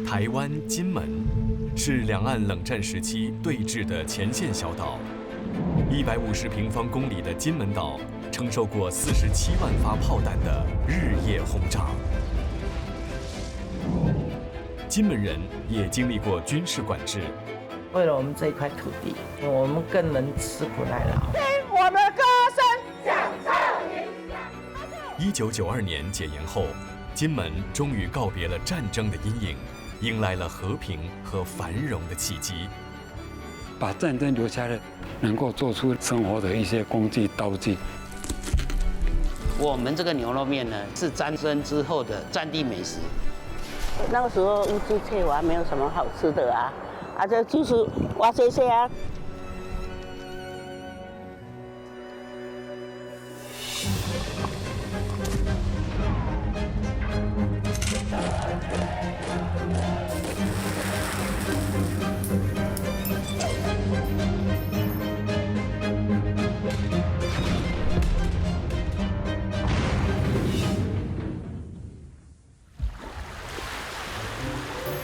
台湾金门是两岸冷战时期对峙的前线小岛，150平方公里的金门岛承受过47万发炮弹的日夜轰炸。金门人也经历过军事管制，为了我们这一块土地，我们更能吃苦耐劳。我们歌声响彻1992年解严后，金门终于告别了战争的阴影，迎来了和平和繁荣的契机。把战争留下来，能够做出生活的一些工具刀具。我们这个牛肉面呢，是战争之后的战地美食。那个时候物资缺乏，没有什么好吃的啊，就是挖这些啊。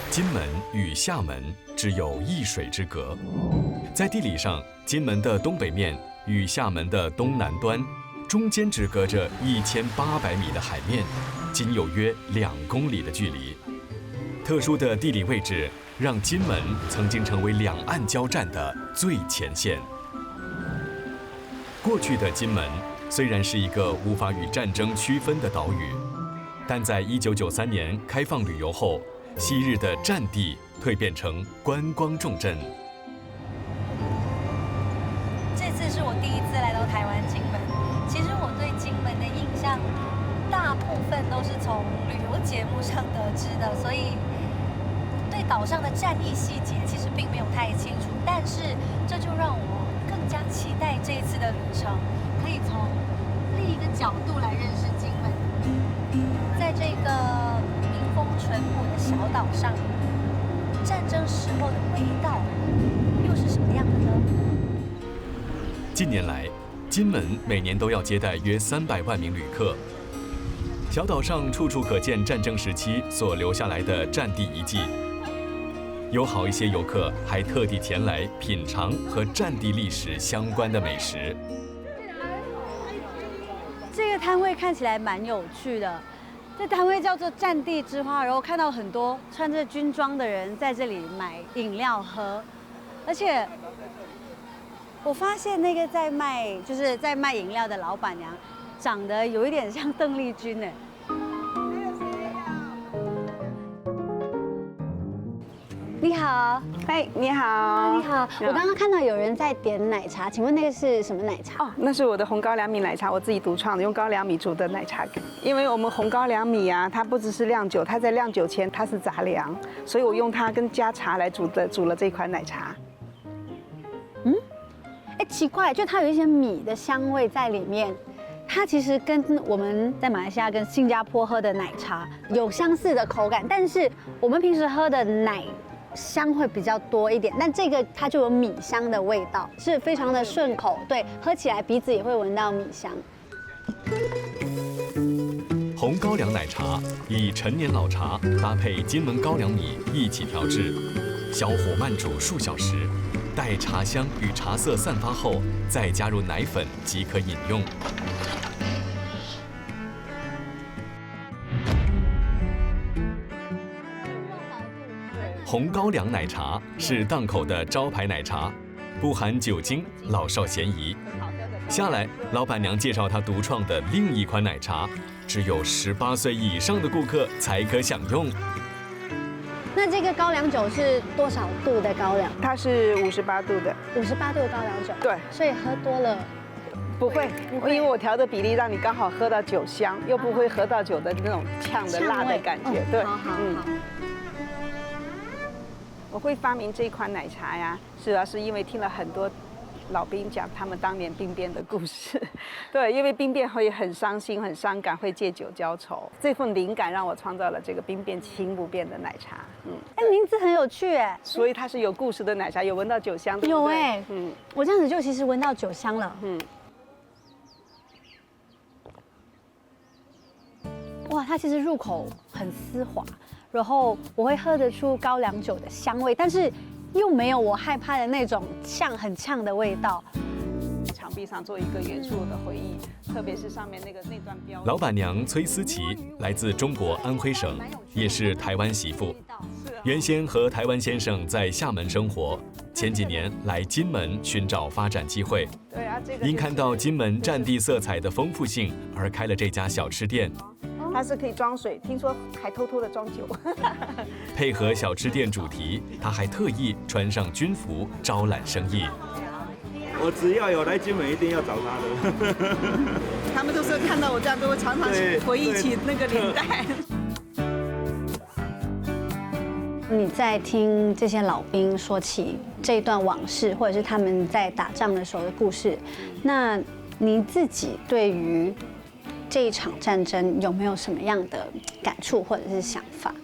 金门与厦门只有1水之隔，在地理上，金门的东北面与厦门的东南端中间只隔着1800米的海面，仅有约2公里的距离。特殊的地理位置让金门曾经成为两岸交战的最前线。过去的金门虽然是一个无法与战争区分的岛屿，但在1993年开放旅游后，昔日的战地蜕变成观光重镇。这次是我第一次来到台湾金门。其实我对金门的印象，大部分都是从旅游节目上得知的，所以对岛上的战役细节其实并没有太清楚。但是这就让我更加期待这一次的旅程，可以从另一个角度来认识金门。在这个风淳朴的小岛上，战争时候的味道又是什么样的呢？近年来，金门每年都要接待约300万名旅客。小岛上处处可见战争时期所留下来的战地遗迹，有好一些游客还特地前来品尝和战地历史相关的美食。这个摊位看起来蛮有趣的。这摊位叫做战地之花，然后看到很多穿着军装的人在这里买饮料喝，而且我发现那个在卖饮料的老板娘，长得有一点像邓丽君哎。你好，哎，你好，你好，我刚刚看到有人在点奶茶，请问那个是什么奶茶？哦，那是我的红高粱米奶茶，我自己独创的，用高粱米煮的奶茶。因为我们红高粱米啊，它不只是酿酒，它在酿酒前它是杂粮，所以我用它跟加茶来煮了这款奶茶。哎，奇怪，就它有一些米的香味在里面。它其实跟我们在马来西亚跟新加坡喝的奶茶有相似的口感，但是我们平时喝的奶香会比较多一点，但这个它就有米香的味道，是非常的顺口，对，喝起来鼻子也会闻到米香。红高粱奶茶以陈年老茶搭配金门高粱米一起调制，小火慢煮数小时，待茶香与茶色散发后，再加入奶粉即可饮用。红高粱奶茶是档口的招牌奶茶，不含酒精，老少咸宜。下来，老板娘介绍她独创的另一款奶茶，只有18岁以上的顾客才可享用。那这个高粱酒是多少度的高粱？它是58度的58度的高粱酒。对，所以喝多了不会，因为我调的比例让你刚好喝到酒香，又不会喝到酒的那种呛的辣的感觉。对，好。我会发明这一款奶茶呀，主要是因为听了很多老兵讲他们当年兵变的故事。对，因为兵变会很伤心、很伤感，会借酒浇愁。这份灵感让我创造了这个兵变轻不变的奶茶。哎，名字很有趣哎。所以它是有故事的奶茶，有闻到酒香的。有哎，我这样子就其实闻到酒香了。哇，它其实入口很丝滑，然后我会喝得出高粱酒的香味，但是又没有我害怕的那种很呛的味道。墙壁上做一个元素的回忆，特别是上面那段标。老板娘崔思琪来自中国安徽省，也是台湾媳妇。原先和台湾先生在厦门生活，前几年来金门寻找发展机会。对啊，这个因看到金门战地色彩的丰富性，而开了这家小吃店。它是可以装水，听说还偷偷的装酒。配合小吃店主题，他还特意穿上军服招揽生意。我只要有来金门，一定要找他的。他们都说看到我这样，都会常常回忆起那个年代。你在听这些老兵说起这段往事，或者是他们在打仗的时候的故事，那你自己对于这一场战争有没有什么样的感触或者是想法？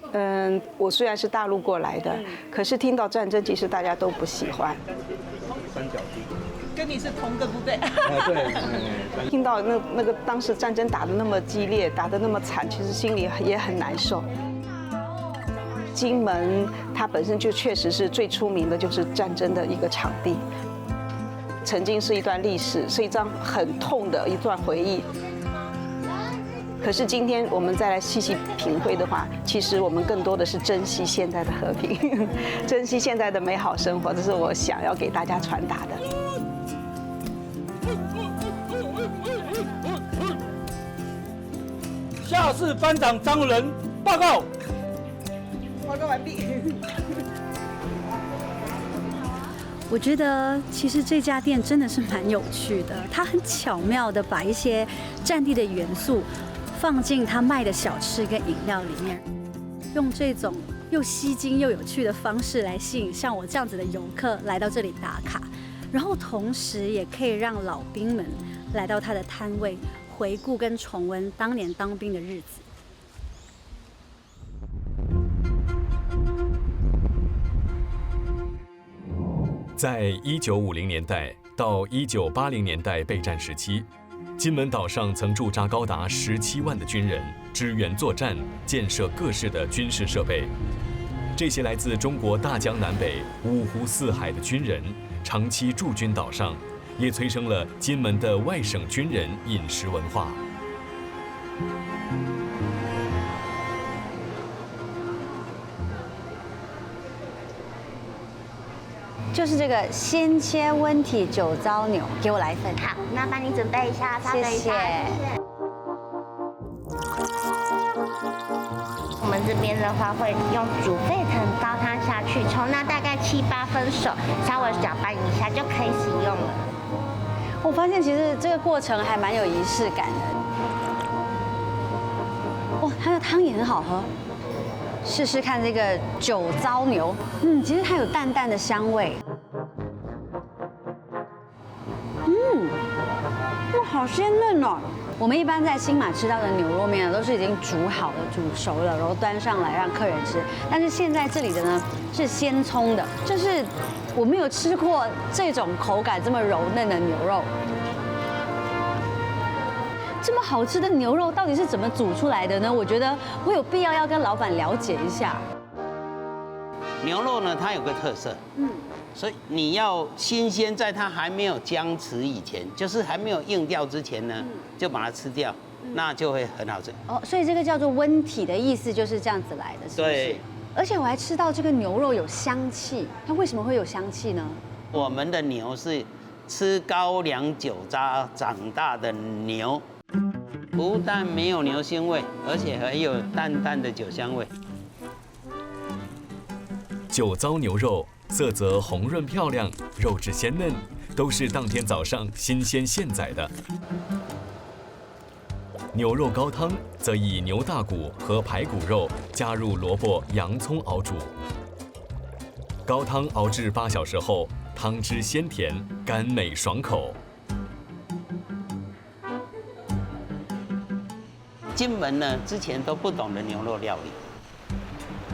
我虽然是大陆过来的，可是听到战争，其实大家都不喜欢。三角地。跟你是同个部队。对。听到那个当时战争打得那么激烈，打得那么惨，其实心里也很难受。金门它本身就确实是最出名的，就是战争的一个场地，曾经是一段历史，是一张很痛的一段回忆。可是今天我们再来细细品味的话，其实我们更多的是珍惜现在的和平，珍惜现在的美好生活，这是我想要给大家传达的。下士班长张仁报告。报告完毕。我觉得其实这家店真的是蛮有趣的，它很巧妙的把一些战地的元素放进他卖的小吃跟饮料里面，用这种又吸睛又有趣的方式来吸引像我这样子的游客来到这里打卡，然后同时也可以让老兵们来到他的摊位，回顾跟重温当年当兵的日子。在1950年代到1980年代备战时期，金门岛上曾驻扎高达17万的军人，支援作战，建设各式的军事设备。这些来自中国大江南北、五湖四海的军人，长期驻军岛上，也催生了金门的外省军人饮食文化。就是这个鲜切温体酒糟牛，给我来一份。好，那帮你准备一下，稍等一下，谢谢。我们这边的话会用煮沸腾高汤下去冲，那大概7、8分熟，稍微搅拌一下就可以使用了。我发现其实这个过程还蛮有仪式感的。哇，它的汤也很好喝。试试看这个酒糟牛，其实它有淡淡的香味。哇，好鲜嫩哦！我们一般在新马吃到的牛肉面都是已经煮好了、煮熟了，然后端上来让客人吃。但是现在这里的呢是鲜葱的，就是我没有吃过这种口感这么柔嫩的牛肉。这么好吃的牛肉到底是怎么煮出来的呢？我觉得我有必要跟老板了解一下。牛肉呢，它有个特色，所以你要新鲜，在它还没有僵持以前，就是还没有硬掉之前呢，就把它吃掉，那就会很好吃。哦，所以这个叫做温体的意思就是这样子来的，是不是？对。而且我还吃到这个牛肉有香气，它为什么会有香气呢？我们的牛是吃高粱酒渣长大的牛。不但没有牛腥味，而且还有淡淡的酒香味。酒糟牛肉色泽红润漂亮，肉质鲜嫩，都是当天早上新鲜现宰的。牛肉高汤则以牛大骨和排骨肉加入萝卜、洋葱熬煮。高汤熬制8小时后，汤汁鲜甜，甘美爽口。金门呢，之前都不懂得牛肉料理。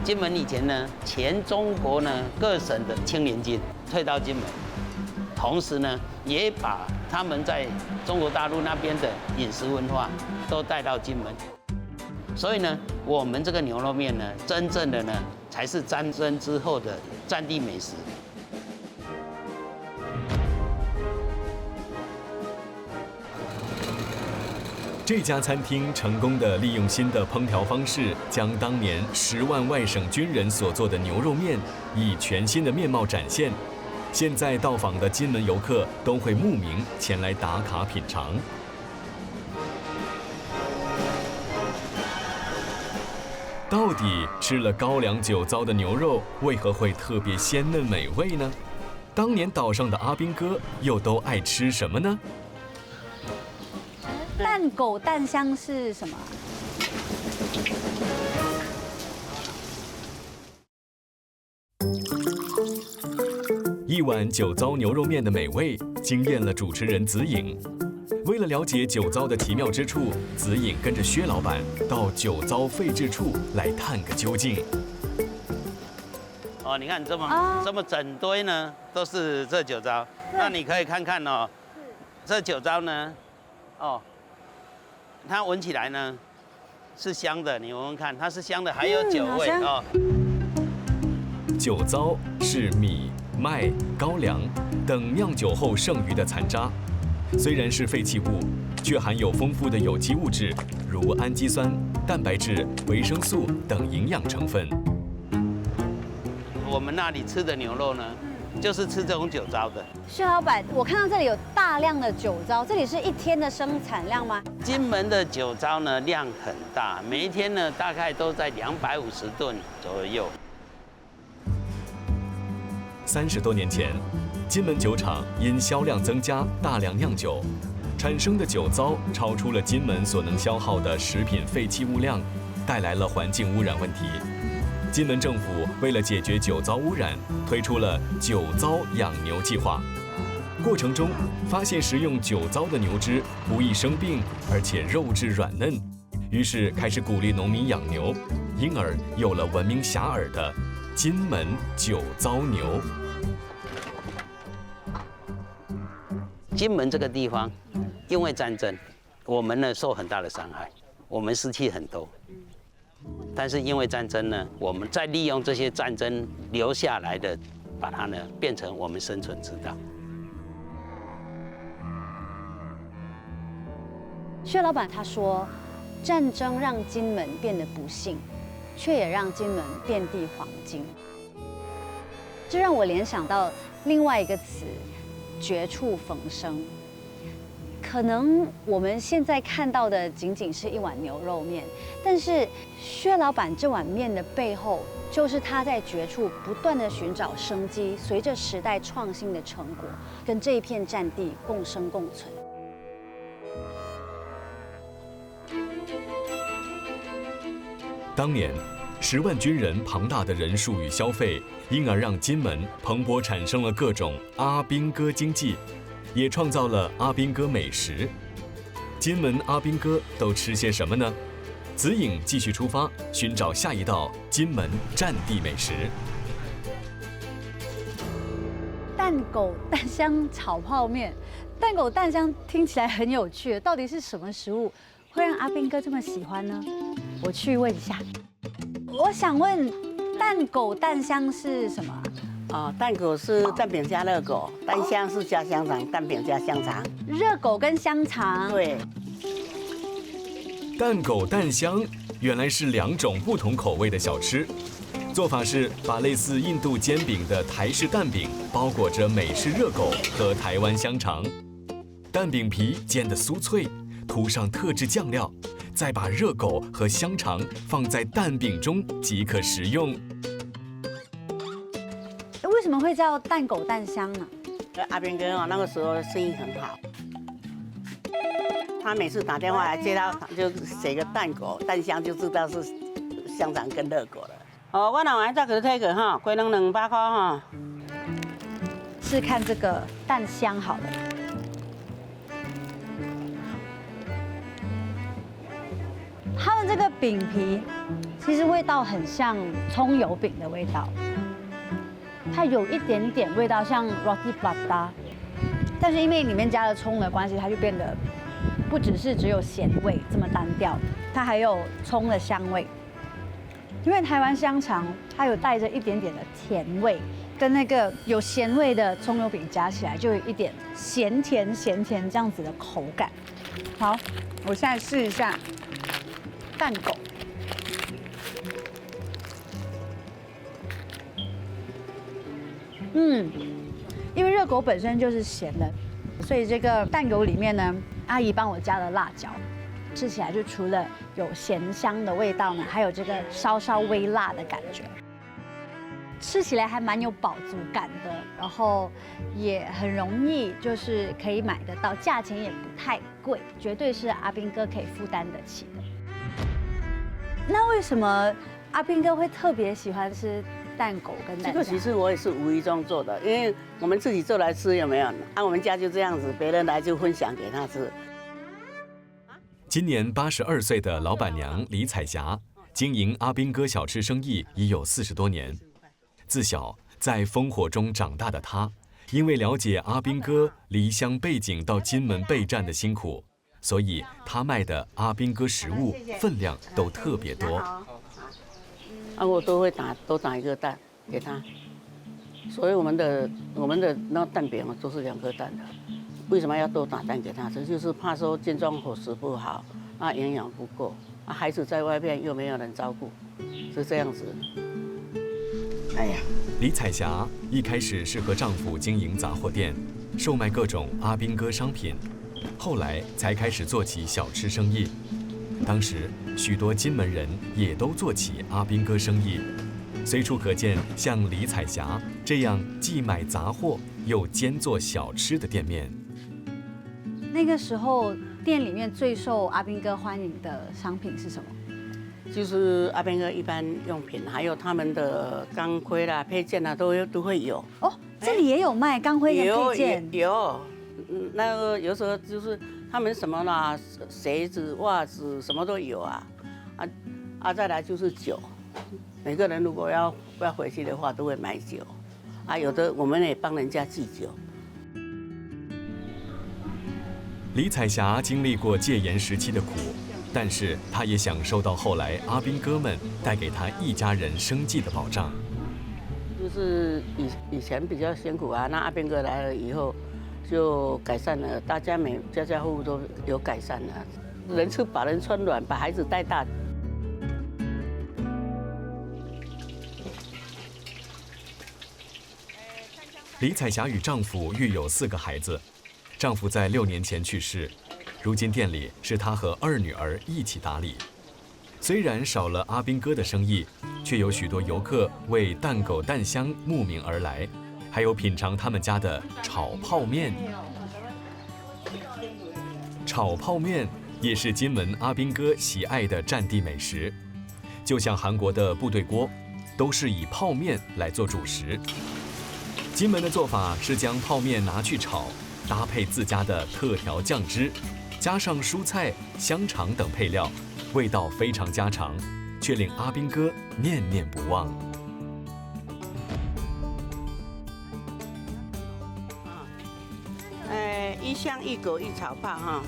金门以前呢，前中国呢各省的青年军退到金门，同时呢，也把他们在中国大陆那边的饮食文化都带到金门。所以呢，我们这个牛肉面呢，真正的呢才是战争之后的战地美食。这家餐厅成功地利用新的烹调方式，将当年10万外省军人所做的牛肉面以全新的面貌展现。现在到访的金门游客都会慕名前来打卡品尝。到底吃了高粱酒糟的牛肉，为何会特别鲜嫩美味呢？当年岛上的阿兵哥又都爱吃什么呢？蛋狗蛋香是什么？一碗酒糟牛肉面的美味惊艳了主持人子颖。为了了解酒糟的奇妙之处，子颖跟着薛老板到酒糟废置处来探个究竟。哦，你看这么整堆呢，都是这酒糟。那你可以看看哦，这酒糟呢，哦，它闻起来呢是香的，你闻闻看，它是香的，还有酒味哦。酒糟是米、麦、高粱等酿酒后剩余的残渣。虽然是废弃物，却含有丰富的有机物质，如氨基酸、蛋白质、维生素等营养成分。我们那里吃的牛肉呢，就是吃这种酒糟的。薛老板，我看到这里有大量的酒糟，这里是1天的生产量吗？金门的酒糟呢量很大，每一天呢大概都在250吨左右。30多年前，金门酒厂因销量增加，大量酿酒，产生的酒糟超出了金门所能消耗的食品废弃物量，带来了环境污染问题。金门政府为了解决酒糟污染，推出了酒糟养牛计划。过程中发现食用酒糟的牛只不易生病，而且肉质软嫩，于是开始鼓励农民养牛，因而有了闻名遐迩的金门酒糟牛。金门这个地方，因为战争，我们呢受很大的伤害，我们失去很多。但是因为战争呢，我们再利用这些战争留下来的，把它呢变成我们生存之道。薛老板他说，战争让金门变得不幸，却也让金门遍地黄金。这让我联想到另外一个词。绝处逢生，可能我们现在看到的仅仅是一碗牛肉面，但是薛老板这碗面的背后，就是他在绝处不断的寻找生机，随着时代创新的成果，跟这一片战地共生共存。当年10万军人庞大的人数与消费，因而让金门蓬勃产生了各种阿兵哥经济，也创造了阿兵哥美食。金门阿兵哥都吃些什么呢？子颖继续出发，寻找下一道金门战地美食。蛋狗蛋香炒泡面，蛋狗蛋香听起来很有趣，到底是什么食物会让阿兵哥这么喜欢呢？我去问一下。我想问，蛋狗蛋香是什么？哦，蛋狗是蛋饼加热狗，蛋香是加香肠，蛋饼加香肠。热狗跟香肠。对。蛋狗蛋香原来是2种不同口味的小吃，做法是把类似印度煎饼的台式蛋饼包裹着美式热狗和台湾香肠，蛋饼皮煎得酥脆，涂上特制酱料。再把热狗和香肠放在蛋饼中即可食用。为什么会叫蛋狗蛋香呢？阿兵哥哦，那个时候生意很好，他每次打电话来接到，就写个蛋狗蛋香，就知道是香肠跟热狗了。哦，我老爱再给这个哈，规能200块哈。试看这个蛋香好了。它的这个饼皮，其实味道很像葱油饼的味道，它有一点点味道像 roti prata， 但是因为里面加了葱的关系，它就变得不只是只有咸味这么单调，它还有葱的香味。因为台湾香肠它有带着一点点的甜味，跟那个有咸味的葱油饼加起来，就有一点咸甜这样子的口感。好，我现在试一下蛋狗。因为热狗本身就是咸的，所以这个蛋狗里面呢，阿姨帮我加了辣椒，吃起来就除了有咸香的味道呢，还有这个稍稍微辣的感觉，吃起来还蛮有饱足感的，然后也很容易就是可以买得到，价钱也不太贵，绝对是阿兵哥可以负担得起的。那为什么阿兵哥会特别喜欢吃蛋狗跟蛋虾？这个其实我也是无意中做的，因为我们自己做来吃有没有？啊，我们家就这样子，别人来就分享给他吃。今年82岁的老板娘李彩霞，经营阿兵哥小吃生意已有40多年。自小在烽火中长大的她，因为了解阿兵哥离乡背井到金门备战的辛苦，所以她卖的阿兵哥食物分量都特别多。我都会打一个蛋给他，所以我们的那蛋饼都是2颗蛋的。为什么要多打蛋给他？这就是怕说健壮伙食不好，营养不够，孩子在外面又没有人照顾，是这样子。哎呀，李彩霞一开始是和丈夫经营杂货店，售卖各种阿兵哥商品，后来才开始做起小吃生意。当时许多金门人也都做起阿兵哥生意，随处可见像李彩霞这样既卖杂货又兼做小吃的店面。那个时候店里面最受阿兵哥欢迎的商品是什么？就是阿兵哥一般用品，还有他们的钢盔啦、配件啦，都会有。哦，这里也有卖钢盔的配件。有，那个有时候就是他们什么啦，鞋子、袜子什么都有啊。再来就是酒，每个人如果要回去的话，都会买酒。有的我们也帮人家寄酒。李彩霞经历过戒严时期的苦，但是她也享受到后来阿兵哥们带给她一家人生计的保障。就是以前比较辛苦啊，那阿兵哥来了以后就改善了，大家家户户都有改善了，人吃饱人穿暖，把孩子带大。李彩霞与丈夫育有4个孩子，丈夫在6年前去世，如今店里是她和2女儿一起打理。虽然少了阿兵哥的生意，却有许多游客为蛋狗蛋香慕名而来，还有品尝他们家的炒泡面。炒泡面也是金门阿兵哥喜爱的战地美食，就像韩国的部队锅，都是以泡面来做主食。金门的做法是将泡面拿去炒，搭配自家的特调酱汁，加上蔬菜、香肠等配料，味道非常家常，却令阿兵哥念念不忘。一乡一狗一炒饭哈，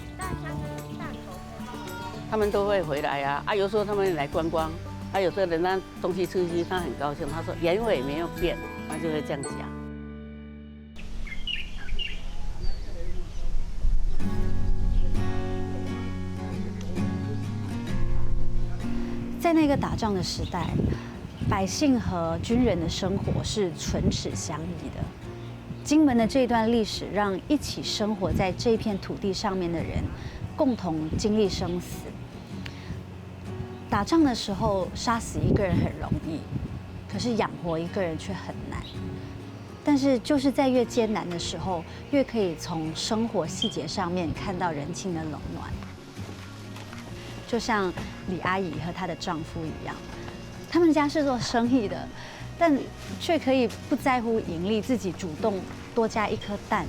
他们都会回来呀。有时候他们来观光，有时候人家东西吃他很高兴，他说原味没有变，他就会这样讲。在那个打仗的时代，百姓和军人的生活是唇齿相依的。金门的这段历史，让一起生活在这片土地上面的人，共同经历生死。打仗的时候，杀死一个人很容易，可是养活一个人却很难。但是就是在越艰难的时候，越可以从生活细节上面看到人情的冷暖。就像李阿姨和她的丈夫一样，他们家是做生意的，但却可以不在乎盈利，自己主动多加1颗蛋，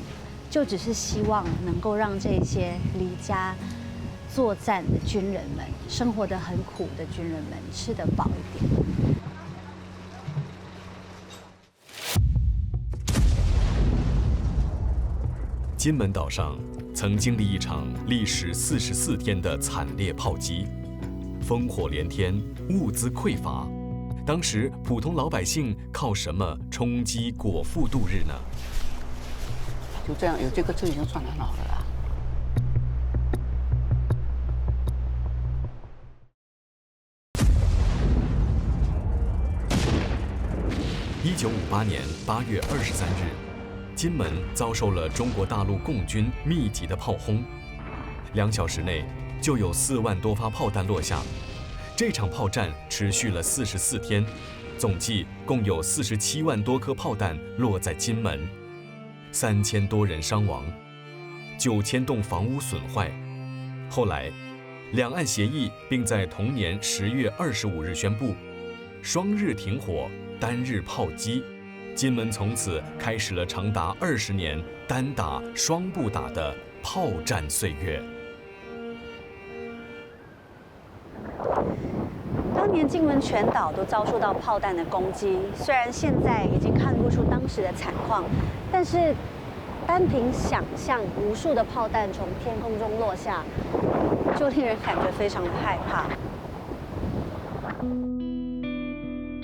就只是希望能够让这些离家作战的军人们，生活得很苦的军人们吃得饱一点。金门岛上曾经历一场历时44天的惨烈炮击，烽火连天，物资匮乏。当时普通老百姓靠什么充饥果腹度日呢？就这样，有这个就已经算很好了啦。1958年8月23日，金门遭受了中国大陆共军密集的炮轰，2小时内就有4万多发炮弹落下。这场炮战持续了44天，总计共有47万多颗炮弹落在金门，3000多人伤亡，9000栋房屋损坏。后来，两岸协议，并在同年10月25日宣布，双日停火，单日炮击，金门从此开始了长达20年单打双不打的炮战岁月。当年金门全岛都遭受到炮弹的攻击，虽然现在已经看不出当时的惨况，但是单凭想象，无数的炮弹从天空中落下，就令人感觉非常的害怕。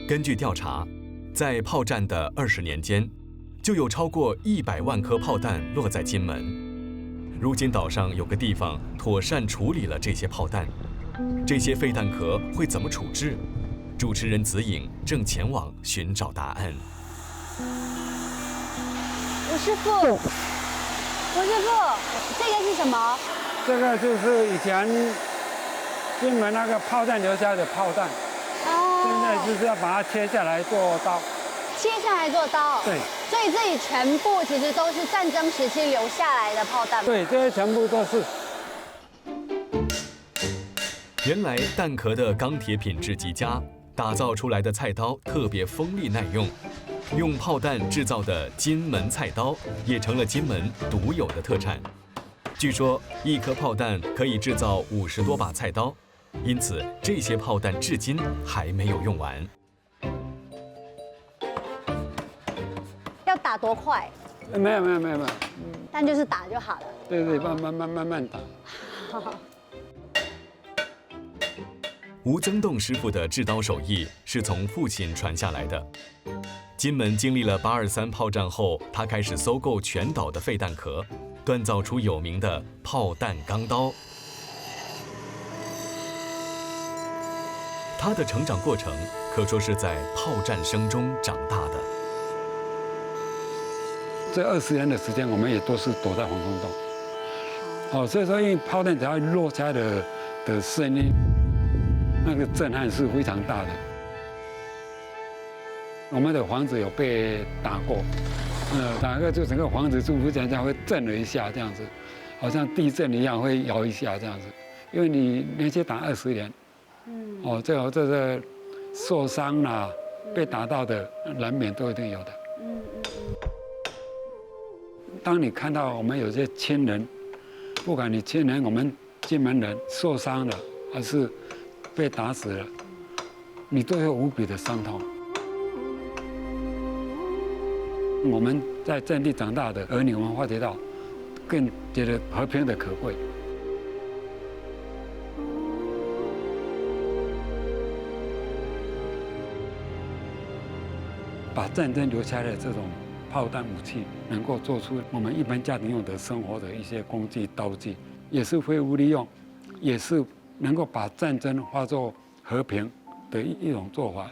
根据调查，在炮战的20年间，就有超过100万颗炮弹落在金门。如今岛上有个地方妥善处理了这些炮弹，这些废弹壳会怎么处置？主持人子颖正前往寻找答案。吴师傅，这个是什么？这个就是以前金门那个炮弹留下的炮弹，现在就是要把它切下来做刀。切下来做刀。对。所以这里全部其实都是战争时期留下来的炮弹。对，这些全部都是。原来弹壳的钢铁品质极佳，打造出来的菜刀特别锋利耐用。用炮弹制造的金门菜刀也成了金门独有的特产。据说1颗炮弹可以制造50多把菜刀，因此这些炮弹至今还没有用完。要打多快？没有，但就是打就好了。对，慢慢打。吴增栋师傅的制刀手艺是从父亲传下来的。金门经历了823炮战后，他开始搜购全岛的废弹壳，锻造出有名的炮弹钢刀。他的成长过程可说是在炮战声中长大的。这20年的时间，我们也都是躲在防空洞。所以说，因为炮弹只要落下的声音，那个震撼是非常大的。我们的房子有被打过，打个就整个房子就这样会震了一下，这样子，好像地震一样会摇一下这样子。因为你连续打20年，这个受伤啦、被打到的难免都一定有的。当你看到我们有些亲人，不管你亲人我们金门人受伤了，还是被打死了，你都有无比的伤痛。我们在阵地长大的儿女，我们发觉到，更觉得和平的可贵。把战争留下来的这种炮弹武器，能够做出我们一般家庭用的生活的一些工具刀具，也是废物利用，也是能够把战争化作和平的一种做法。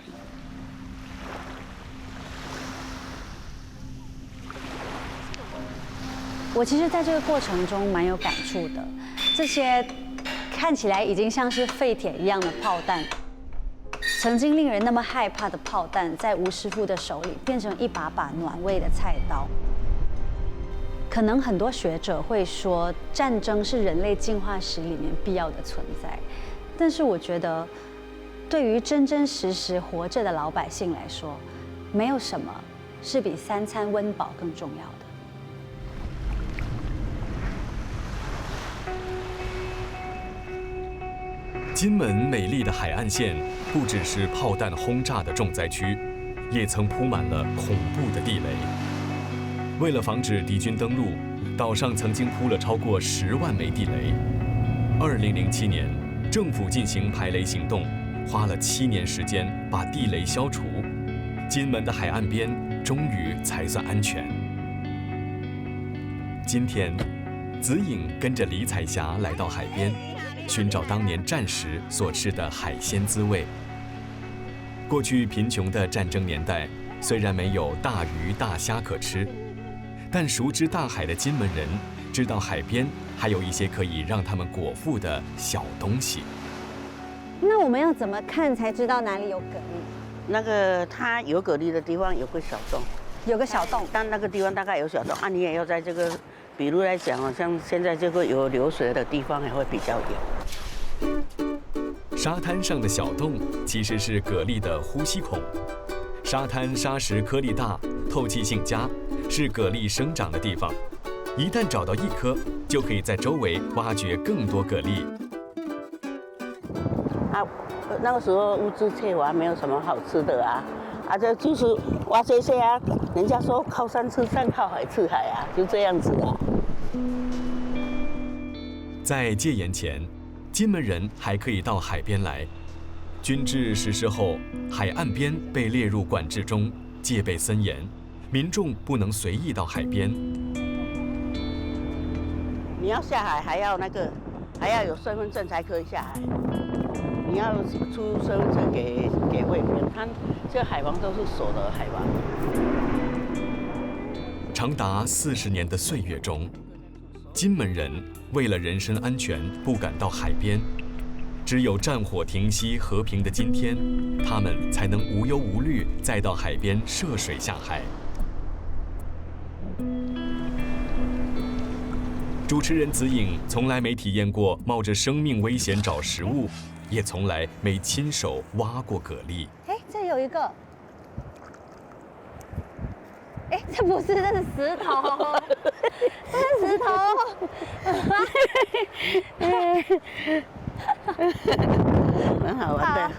我其实在这个过程中蛮有感触的，这些看起来已经像是废铁一样的炮弹，曾经令人那么害怕的炮弹，在吴师傅的手里变成一把把暖胃的菜刀。可能很多学者会说，战争是人类进化史里面必要的存在，但是我觉得，对于真真实实活着的老百姓来说，没有什么是比3餐温饱更重要的。金门美丽的海岸线不只是炮弹轰炸的重灾区，也曾铺满了恐怖的地雷。为了防止敌军登陆，岛上曾经铺了超过10万枚地雷。2007年，政府进行排雷行动，花了7年时间把地雷消除，金门的海岸边终于才算安全。今天，子颖跟着李彩霞来到海边，寻找当年战时所吃的海鲜滋味。过去贫穷的战争年代，虽然没有大鱼大虾可吃，但熟知大海的金门人知道海边还有一些可以让他们果腹的小东西。那我们要怎么看才知道哪里有蛤蜊？那个它有蛤蜊的地方有个小洞，有个小洞，但那个地方大概有小洞啊，你也要在这个，比如来讲，像现在这个有流水的地方也会比较有。沙滩上的小洞其实是蛤蜊的呼吸孔。沙滩沙石颗粒大，透气性佳，是蛤蜊生长的地方。一旦找到一颗，就可以在周围挖掘更多蛤蜊。啊，那个时候物资缺乏，没有什么好吃的啊，这就是挖这些啊。人家说靠山吃山，靠海吃海啊，就这样子啊。在戒严前，金门人还可以到海边来。军制实施后，海岸边被列入管制中，戒备森严，民众不能随意到海边。你要下海还要有身份证才可以下海，你要出身份证给卫兵，他这海防都是锁的海防。长达40年的岁月中，金门人为了人身安全不敢到海边。只有战火停息、和平的今天，他们才能无忧无虑再到海边涉水下海。主持人子颖从来没体验过冒着生命危险找食物，也从来没亲手挖过蛤蜊。哎，这有一个，哎，这不是，这是石头，这是石头。很好玩的，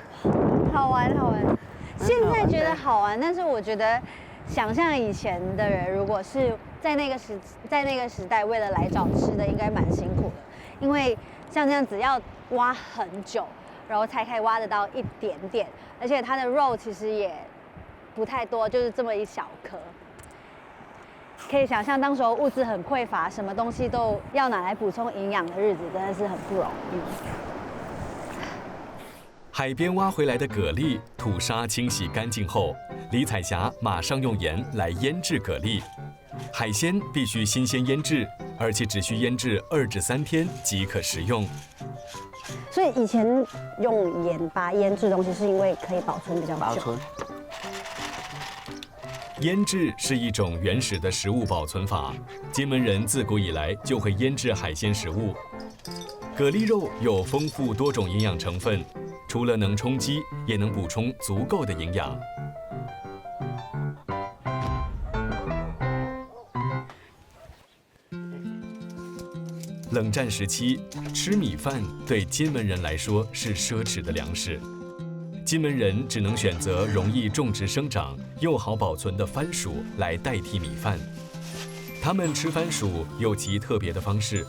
好玩。现在觉得好玩，但是我觉得，想象以前的人，如果是在那个时代，为了来找吃的，应该蛮辛苦的。因为像这样子要挖很久，然后才可以挖得到一点点，而且它的肉其实也不太多，就是这么一小颗。可以想象，当时候物资很匮乏，什么东西都要拿来补充营养的日子，真的是很不容易。海边挖回来的蛤蜊，吐沙清洗干净后，李彩霞马上用盐来腌制蛤蜊。海鲜必须新鲜腌制，而且只需腌制2至3天即可食用。所以以前用盐巴腌制东西，是因为可以保存比较久。保存。腌制是一种原始的食物保存法，金门人自古以来就会腌制海鲜食物。蛤蜊肉有丰富多种营养成分，除了能充饥，也能补充足够的营养。冷战时期，吃米饭对金门人来说是奢侈的粮食。金门人只能选择容易种植生长又好保存的番薯来代替米饭。他们吃番薯有其特别的方式，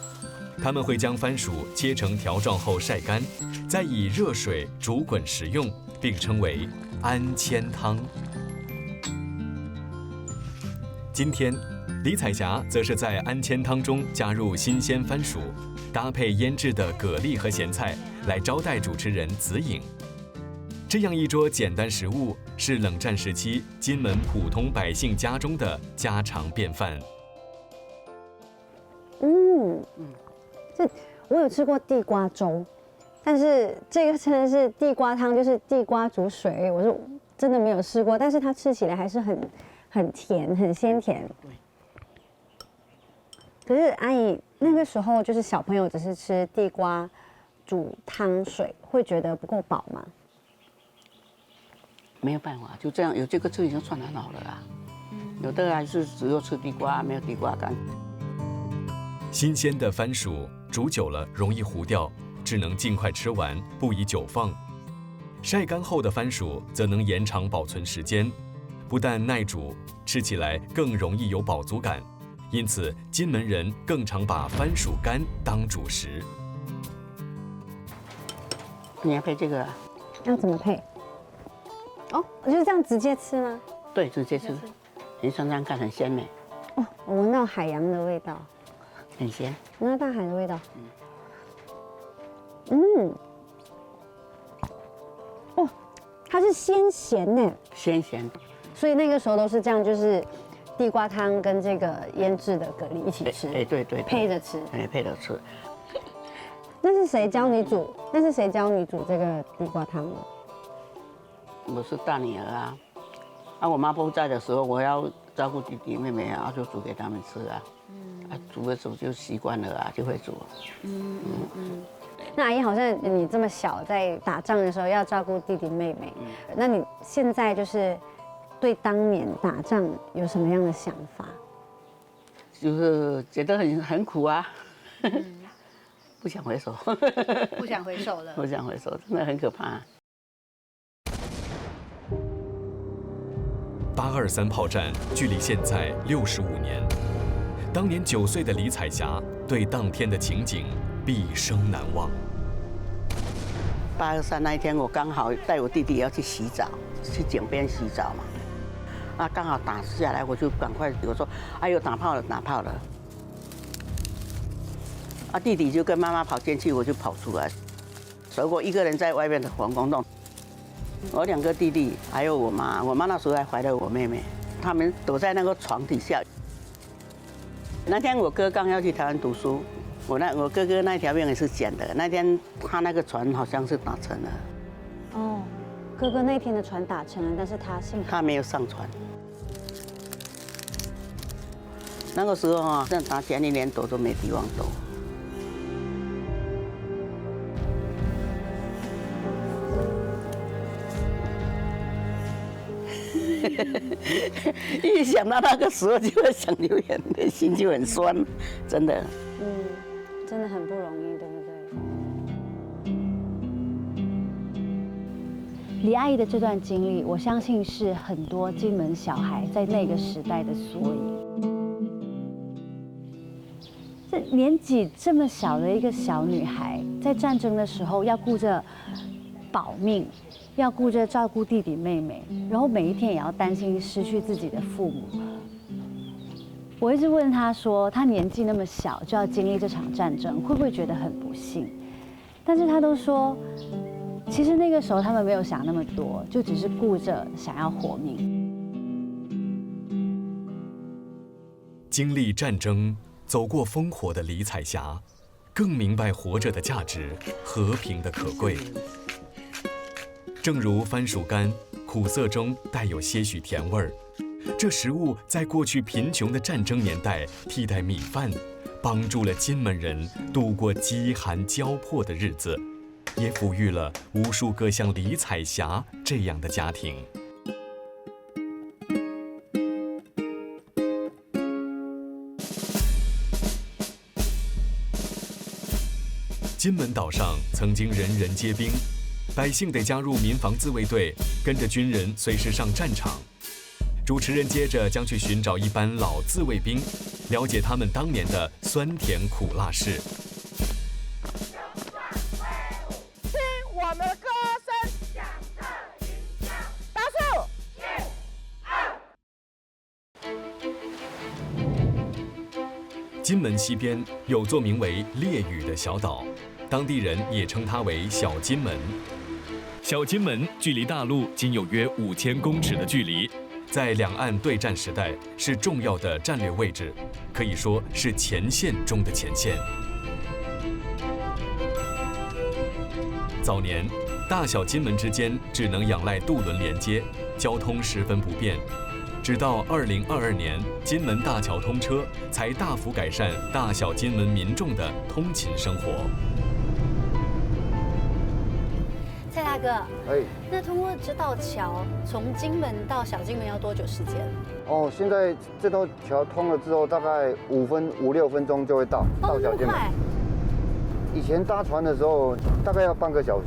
他们会将番薯切成条状后晒干，再以热水煮滚食用，并称为安千汤。今天，李彩霞则是在安千汤中加入新鲜番薯，搭配腌制的蛤蜊和咸菜，来招待主持人子颖。这样一桌简单食物，是冷战时期金门普通百姓家中的家常便饭。这我有吃过地瓜粥，但是这个真的是地瓜汤，就是地瓜煮水，我是真的没有试过，但是它吃起来还是很甜，很鲜甜。可是阿姨那个时候就是小朋友只是吃地瓜煮汤水，会觉得不够饱吗？没有办法，就这样有这个吃已经算很好了啦。有的还是只有吃地瓜，没有地瓜干。新鲜的番薯煮久了容易糊掉，只能尽快吃完，不宜久放。晒干后的番薯则能延长保存时间，不但耐煮，吃起来更容易有饱足感，因此金门人更常把番薯干当主食。你要配这个啊？要怎么配？哦，就是这样直接吃吗？对，直接吃。你尝尝看，很鲜美。哦，我闻到海洋的味道，很鲜。闻到大海的味道。嗯。哦，它是鲜咸呢。鲜咸。所以那个时候都是这样，就是地瓜汤跟这个腌制的蛤蜊一起吃。哎，对对，配着吃。哎，配着吃。那是谁教你煮？那是谁教你煮这个地瓜汤的？我是大女儿啊。我妈不在的时候，我要照顾弟弟妹妹啊，就煮给他们吃啊。煮的时候就习惯了啊，就会煮。那阿姨好像你这么小，在打仗的时候要照顾弟弟妹妹，那你现在就是对当年打仗有什么样的想法？就是觉得很苦啊，不想回首。不想回首了。不想回首，真的很可怕。823炮战距离现在65年，当年9岁的李彩霞对当天的情景毕生难忘。823那一天，我刚好带我弟弟要去洗澡，去井边洗澡嘛。刚好打下来，我就赶快我说：“哎呦，打炮了，打炮了！”弟弟就跟妈妈跑进去，我就跑出来，所以我一个人在外面的防空洞。我2个弟弟还有我妈，我妈那时候还怀了我妹妹，他们躲在那个床底下。那天我哥刚要去台湾读书，我哥哥那条命也是捡的。那天他那个船好像是打沉了。哦，哥哥那天的船打沉了，但是他没有上船。那个时候啊，像他前1年躲都没地方躲。一想到那个时候就会想流眼泪，心就很酸，真的。真的很不容易，对不对？李阿姨的这段经历，我相信是很多金门小孩在那个时代的缩影。这年纪这么小的一个小女孩，在战争的时候要顾着保命，要顾着照顾弟弟妹妹，然后每一天也要担心失去自己的父母。我一直问她说，她年纪那么小就要经历这场战争，会不会觉得很不幸？但是她都说，其实那个时候他们没有想那么多，就只是顾着想要活命。经历战争、走过烽火的李彩霞，更明白活着的价值、和平的可贵。正如番薯干，苦涩中带有些许甜味儿。这食物在过去贫穷的战争年代替代米饭，帮助了金门人度过饥寒交迫的日子，也抚育了无数个像李彩霞这样的家庭。金门岛上曾经人人皆兵，百姓得加入民防自卫队，跟着军人随时上战场。主持人接着将去寻找一班老自卫兵，了解他们当年的酸甜苦辣事。听我们的歌声，响彻云霄。打数。金门西边有座名为烈屿的小岛，当地人也称它为小金门。小金门距离大陆仅有约5000公尺的距离。在两岸对战时代是重要的战略位置，可以说是前线中的前线。早年，大小金门之间只能仰赖渡轮连接，交通十分不便。直到2022年，金门大桥通车，才大幅改善大小金门民众的通勤生活。蔡大哥，那通过这道桥从金门到小金门要多久时间？哦，现在这道桥通了之后，大概5-6分钟就会到小金门。以前搭船的时候，大概要半个小时。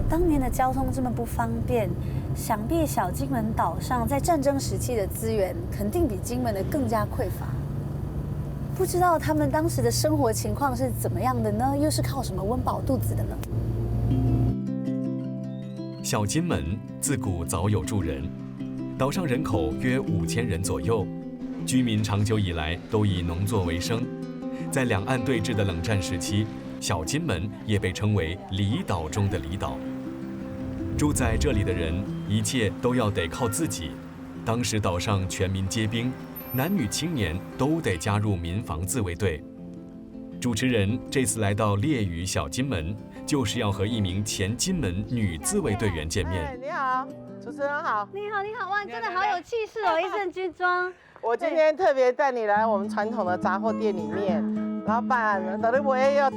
当年的交通这么不方便，想必小金门岛上在战争时期的资源肯定比金门的更加匮乏。不知道他们当时的生活情况是怎么样的呢？又是靠什么温饱肚子的呢？小金门自古早有住人，岛上人口约5000人左右，居民长久以来都以农作为生。在两岸对峙的冷战时期，小金门也被称为离岛中的离岛。住在这里的人，一切都要得靠自己。当时岛上全民皆兵，男女青年都得加入民防自卫队。主持人这次来到烈屿小金门，就是要和一名前金门女自卫队员见面。你好，主持人好。你好，你好，哇，真的好有气势哦，一身军装。我今天特别带你来我们传统的杂货店里面，老板，等你买要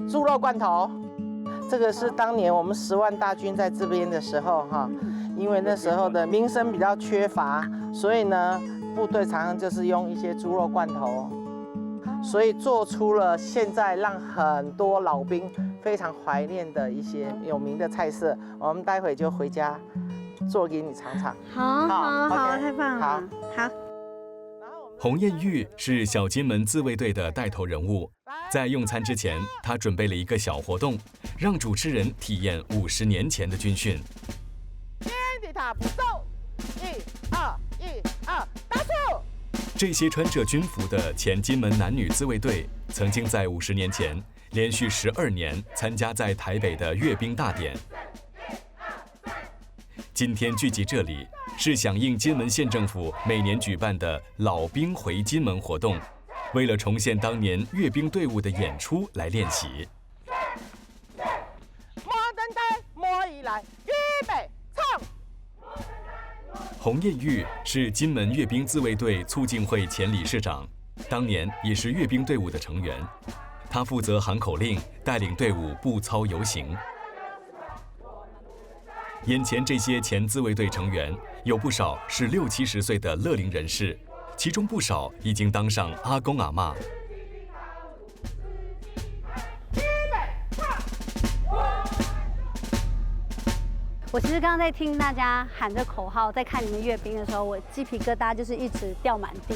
猪肉罐头。这个是当年我们10万大军在这边的时候哈，因为那时候的民生比较缺乏，所以呢，部队常常就是用一些猪肉罐头，所以做出了现在让很多老兵非常怀念的一些有名的菜色。我们待会就回家做给你尝尝。好，太棒了，好。洪艳玉是小金门自卫队的带头人物，在用餐之前，他准备了一个小活动，让主持人体验50年前的军训。这些穿着军服的前金门男女自卫队，曾经在50年前连续12年参加在台北的阅兵大典。今天聚集这里，是响应金门县政府每年举办的老兵回金门活动，为了重现当年阅兵队伍的演出来练习。预备，唱！洪艳玉是金门阅兵自卫队促进会前理事长，当年也是阅兵队伍的成员。他负责喊口令，带领队伍步操游行。眼前这些前自卫队成员，有不少是60、70岁的乐龄人士，其中不少已经当上阿公阿嬷。我其实刚刚在听大家喊着口号，在看你们阅兵的时候，我鸡皮疙瘩就是一直掉满地，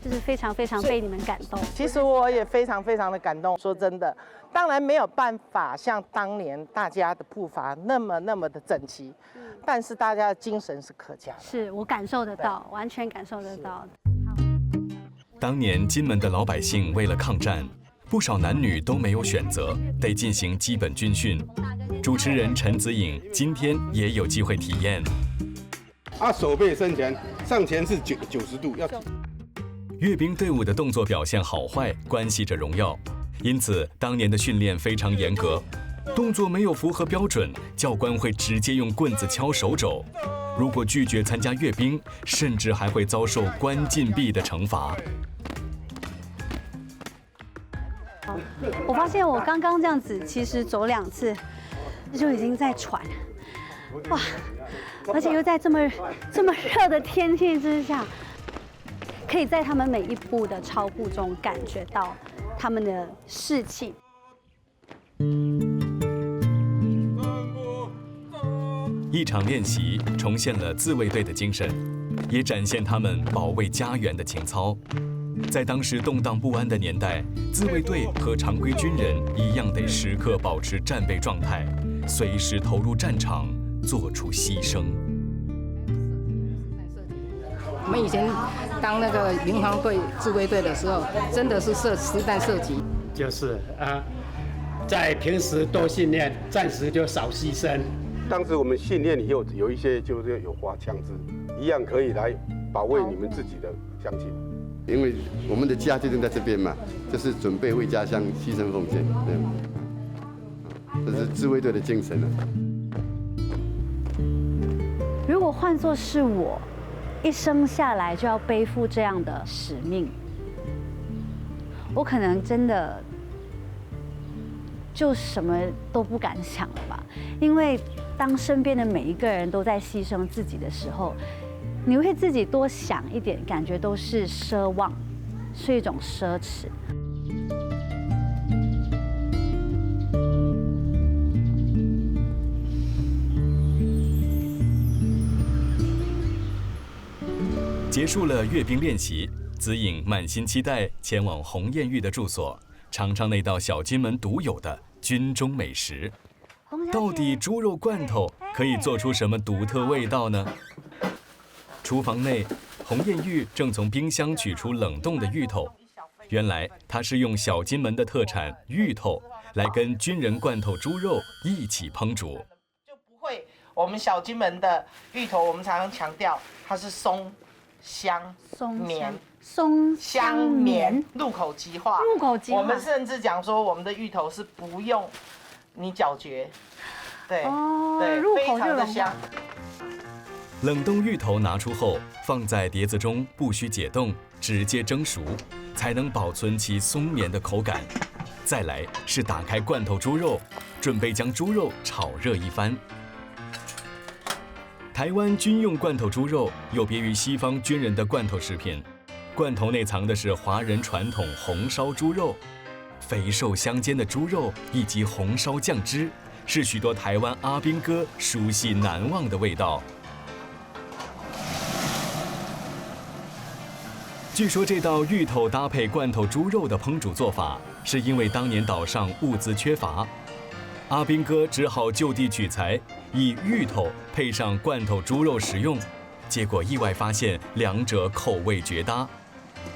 就是非常非常被你们感动。其实我也非常非常的感动。说真的，当然没有办法像当年大家的步伐那么的整齐，但是大家的精神是可嘉的。是我感受得到，完全感受得到。当年金门的老百姓为了抗战，不少男女都没有选择，得进行基本军训。主持人陈子颖今天也有机会体验。手背伸前，上前是90度，要。阅兵队伍的动作表现好坏关系着荣耀，因此当年的训练非常严格，动作没有符合标准，教官会直接用棍子敲手肘。如果拒绝参加阅兵，甚至还会遭受关禁闭的惩罚。我发现我刚刚这样子，其实走2次就已经在喘，哇！而且又在这么热的天气之下，可以在他们每一步的超步中感觉到他们的士气。一场练习重现了自卫队的精神，也展现他们保卫家园的情操。在当时动荡不安的年代，自卫队和常规军人一样得时刻保持战备状态，随时投入战场，做出牺牲。我们以前当那个民防队自卫队的时候，真的是实弹射击，就是在平时多训练，暂时就少牺牲。当时我们训练以后，有一些就是有花枪支，一样可以来保卫你们自己的乡亲。因为我们的家就在这边嘛，就是准备为家乡牺牲奉献，这是自卫队的精神。如果换作是我，一生下来就要背负这样的使命，我可能真的就什么都不敢想了吧。因为当身边的每一个人都在牺牲自己的时候，你会自己多想一点，感觉都是奢望，是一种奢侈。结束了阅兵练习，子颖满心期待前往洪艳玉的住所，尝尝那道小金门独有的军中美食。到底猪肉罐头可以做出什么独特味道呢？厨房内，洪艳玉正从冰箱取出冷冻的芋头。原来她是用小金门的特产芋头来跟军人罐头猪肉一起烹煮。我们小金门的芋头，我们常常强调它是松香绵，松香绵，入口即化。入口即化。我们甚至讲说，我们的芋头是不用你咀嚼，对，对，入口非常的香。冷冻芋头拿出后，放在碟子中，不需解冻，直接蒸熟，才能保存其松绵的口感。再来是打开罐头猪肉，准备将猪肉炒热一番。台湾军用罐头猪肉有别于西方军人的罐头食品，罐头内藏的是华人传统红烧猪肉，肥瘦相间的猪肉以及红烧酱汁，是许多台湾阿兵哥熟悉难忘的味道。据说这道芋头搭配罐头猪肉的烹煮做法，是因为当年岛上物资缺乏，阿兵哥只好就地取材，以芋头配上罐头猪肉食用，结果意外发现两者口味绝搭。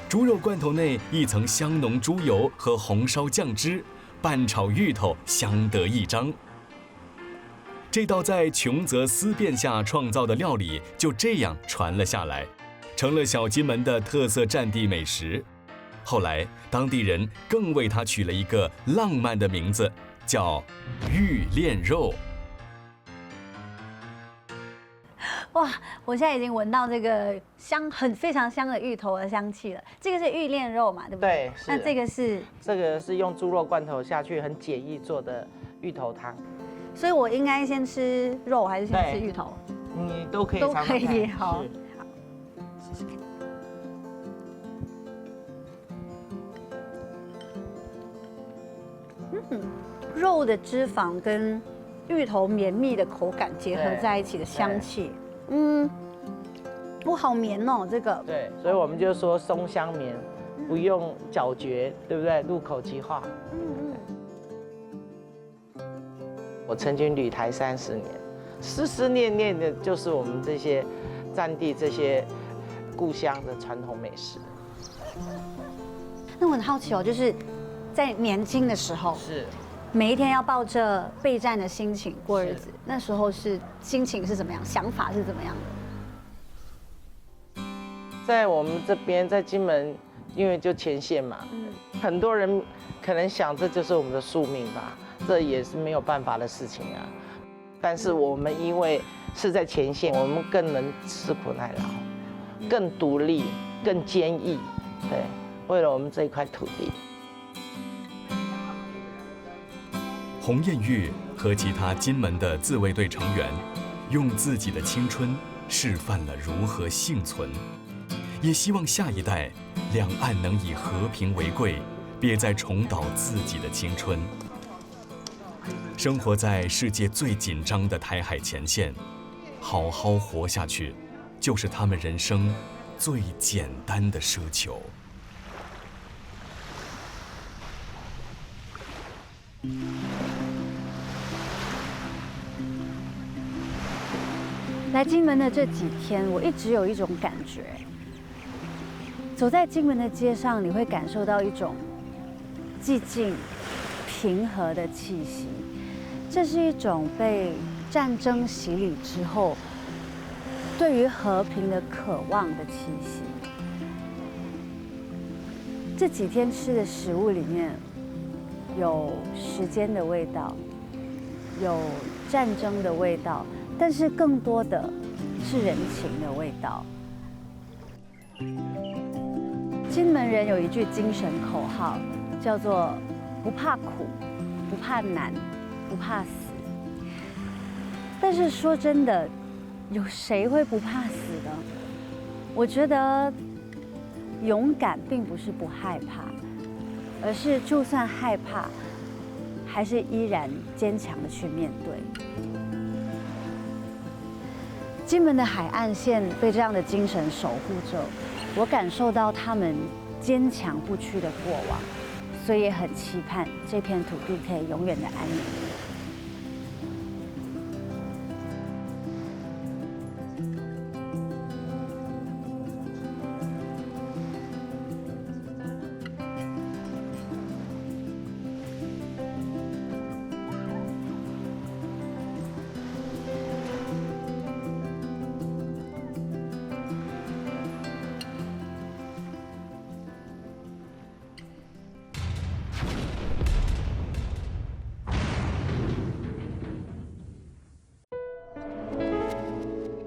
猪肉罐头内一层香浓猪油和红烧酱汁，拌炒芋头相得益彰。这道在穷则思变下创造的料理就这样传了下来，成了小金门的特色战地美食。后来当地人更为它取了一个浪漫的名字，叫玉炼肉。哇，我现在已经闻到这个非常香的芋头的香气了。这个是玉炼肉嘛，对不对？对，那这个是用猪肉罐头下去很简易做的芋头汤。所以我应该先吃肉还是先吃芋头？你都可以都尝尝看。可以，好。试试看。肉的脂肪跟芋头绵密的口感结合在一起的香气，好绵哦，这个。对，所以我们就说松香绵，不用咀嚼，对不对？入口即化。我曾经旅台30年，思思念念的就是我们这些战地、这些故乡的传统美食。那我很好奇哦，就是在年轻的时候，是每一天要抱着备战的心情过日子，那时候心情是怎么样，想法是怎么样的？在我们这边，在金门，因为就前线嘛，很多人可能想这就是我们的宿命吧。这也是没有办法的事情啊，但是我们因为是在前线，我们更能吃苦耐劳，更独立，更坚毅，对，为了我们这一块土地。洪艳玉和其他金门的自卫队成员，用自己的青春示范了如何幸存，也希望下一代两岸能以和平为贵，别再重蹈自己的青春。生活在世界最紧张的台海前线，好好活下去，就是他们人生最简单的奢求。来金门的这几天，我一直有一种感觉，走在金门的街上，你会感受到一种寂静、平和的气息。这是一种被战争洗礼之后，对于和平的渴望的气息。这几天吃的食物里面，有时间的味道，有战争的味道，但是更多的是人情的味道。金门人有一句精神口号，叫做“不怕苦，不怕难，不怕死”。但是说真的，有谁会不怕死呢？我觉得勇敢并不是不害怕，而是就算害怕，还是依然坚强的去面对。金门的海岸线被这样的精神守护着，我感受到他们坚强不屈的过往，所以也很期盼这片土地可以永远的安宁。